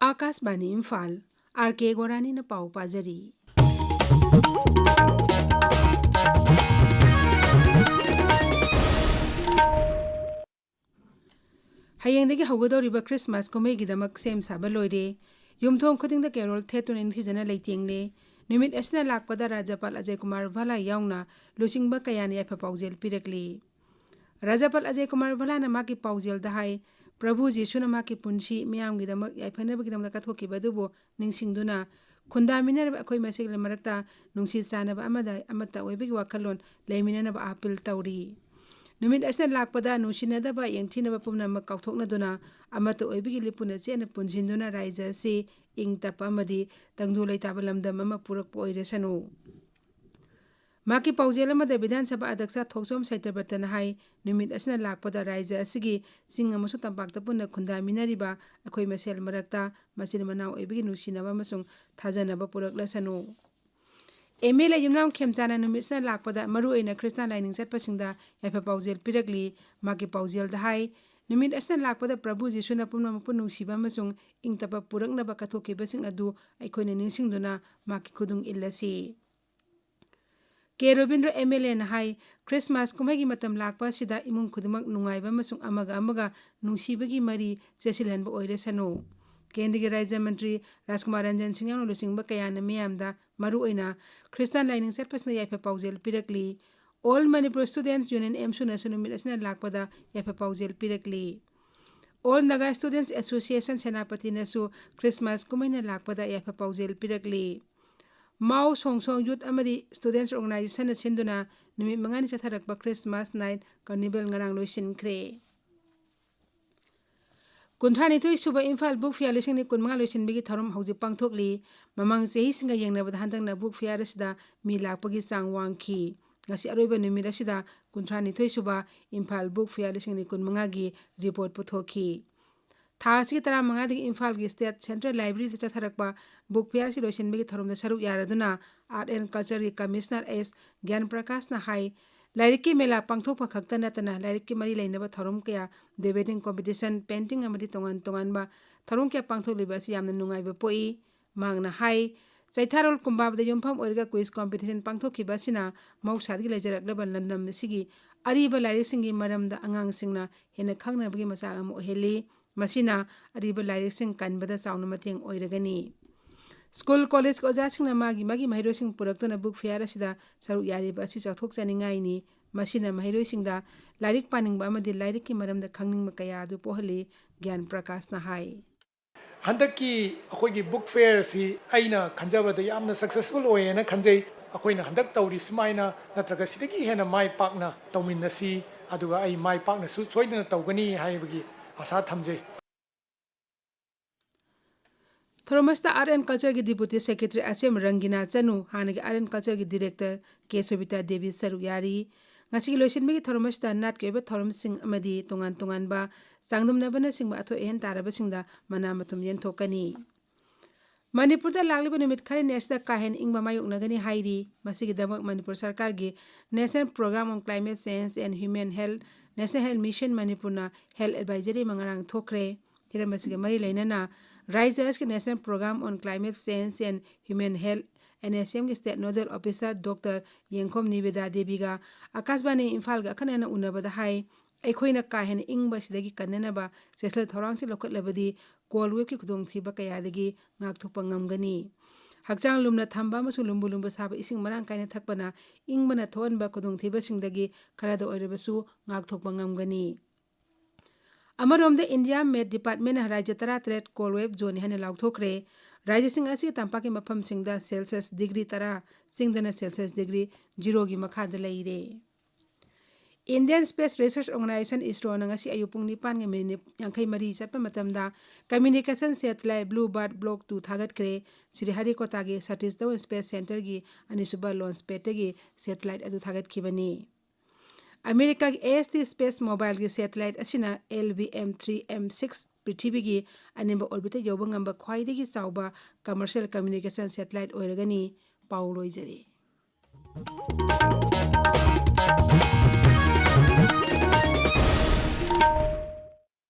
Akashbani Imphal R.K.Gorani na pau pajari. Hayengdagi haugadoriba Christmas kumaigidamak sem saba loire. Yumthong khudingda carol thetun inthijana leitingle. Numit asna lakpada Rajapal Ajay Kumar Bhala yaungna lusingba kayani yafa paujel pirakli. Rajapal Ajay Kumar Bhala na maki paujel dahai Prabhu Jisu na maki punshi miyamgidamak yafanabagidam kathokiba dubo ningsingduna khundaminar akhoi masigla marakta nungsi sanaba amata oibigi wakalon leiminanaba apil tauri. Numit asna lakpada nungsinadaba yengthinaba pumnama kauthoknaduna amata oibigi lipuna chena punjinduna raija si ing tapa amadi tangdu leitaba lamdam ama purakpa oiresanu. Maki paujel amada Vidhan Sabha Adaksa Thoksom Saitabratana hai numit asna lakpada raija asigi sing amasu tampakta punna khundaminariba akhoi masel marakta masin manau oibigi nungsinaba amasung thajanaba puraklasanu. MLA Yumnam Khemchana numisna lakpada maru aina Krishna lining satpasingda yafa paujel pirakli maki paujel dahai numit asna lakpada Prabhu Jisu na pumna mapun nungsiba amasung ingtapa puraknaba kathokibasing adu aikhoina ningsingduna maki khudung illasi. K. Robindra MLA na hai Christmas kumagi matam lakpa sida imung khudimak nungaiba amasung amaga nungsibagi mari sesilhanba oiresanu. Kendrigi Raja Mantri Rajkumar Ranjan Singh yang lusingba kayana miyamda maru aina Christian lining satpasna yafa paujel pirakli. All Manipur Students Union Emsuna sunumit asna lakpada yafa paujel pirakli. All Naga Students Association Senapati nasu Christmas kumaina lakpada yafa paujel pirakli. Mau Songsong Youth Amadi Students Organization sinduna numit mangani chatharakpa Christmas night carnival ngarang loisin kre. Kunthani Thui Suba Imphal Book Fair lising ni kunmanga loisin bigi tharum hauji pangthokli mamang sehi singa yengnabada hantangna book fair asida mi lakpagi sang wangki. Ngasi aroiba numit asida Kunthani Thui Suba Imphal Book Fair lising ni kunmanga gi report puthoki. Thasi tara mangadi Imphal gi State Central Library ta chatharakpa book fair si loisin bigi tharum da saruk yaraduna Art and Culture gi Commissioner S Gyan Prakash na hai Lairiki mela pangthokpa khakta natana lairiki mari lainaba tharum kaya debating competition painting amadi tongan ba tharum kya pangthokliba si yamna nungaiba poi mangna hai chaitharol kumbabda yumpham oirga quiz competition pangthokkiba sina mausadi leijaraklaba landam sigi ariba lairik singi maramda angang singna hena khangnabagi masang am oheli masina ariba lairik sing kanbada chauna mateng oiragani. School college ko jasing na magi mahiro sing puraktuna book fair asida saru yari ba si chathok chaningai ni masina mahiro sing da lairik paning ba amadi lairik ki maramda khangning makaya adu pohali Gyan Prakash na hai. Handaki akhoi book fair si aina khanjabada yamna successful oyena khanjai akhoi na handak tawri sumaina natraga sidagi hena mai pakna tawminnasi aduga ai mai pakna su choidana tawgani haibagi asa thamjai. Thoromasta Art and Culture ki Deputy Secretary Asem Rangina Chanu hanagi Art and Culture ki Director K. Sobita Devi Saruyari ngasi loisin megi Thoromasta nat keba thorom sing amadi tongan ba sangdum nabana sing ba atho en taraba singda mana matum yen thokani. Manipur da lagliba numit khari nesda kahen ingba mayuk nagani hairi masigi damak Manipur Sarkar gi National Program on Climate Change and Human Health National Health Mission Manipur na Health Advisory mangarang thokre hira masigi mari lainana Raijas ke National Program on Climate Change and Human Health NSM ke State Nodal Officer Dr. Yengkom Niveda Debiga Akashbani Imphal ga kanana unabada hai aikhoina kahen ingba sidagi kanana sesla thorang si lokot labadi cold wave ki kudong thiba kayadagi ngakthokpa ngamgani hakchang lumna thamba masu lumbu saba ising marang kaina thakpana ingbana thonba kudong thiba singdagi kharada oirebasu ngakthokpa ngamgani. Amarom the India Met Department Raja Tara Threat Cold Wave Zone Hana Lauthokre Raja Singh Asi Tampaki Mapam Singda Celsius degree Tara Singdana Celsius degree 0 gi makhada leire. Indian Space Research Organization ISRO nangasi ayupung nipan nga minute yangkay mari satpa matamda communication satellite Bluebird Block 2 thagat kre Sri Harikota gi Satish Dhawan Space Center gi Anisuba launch pad gi satellite adu thagat kibani. America ki AST Space Mobile ki satellite asina LVM-3M6 Prithvi gi animba orbiter yoba ngamba khwaidagi chawba commercial communication satellite oiragani Paulo Ijari.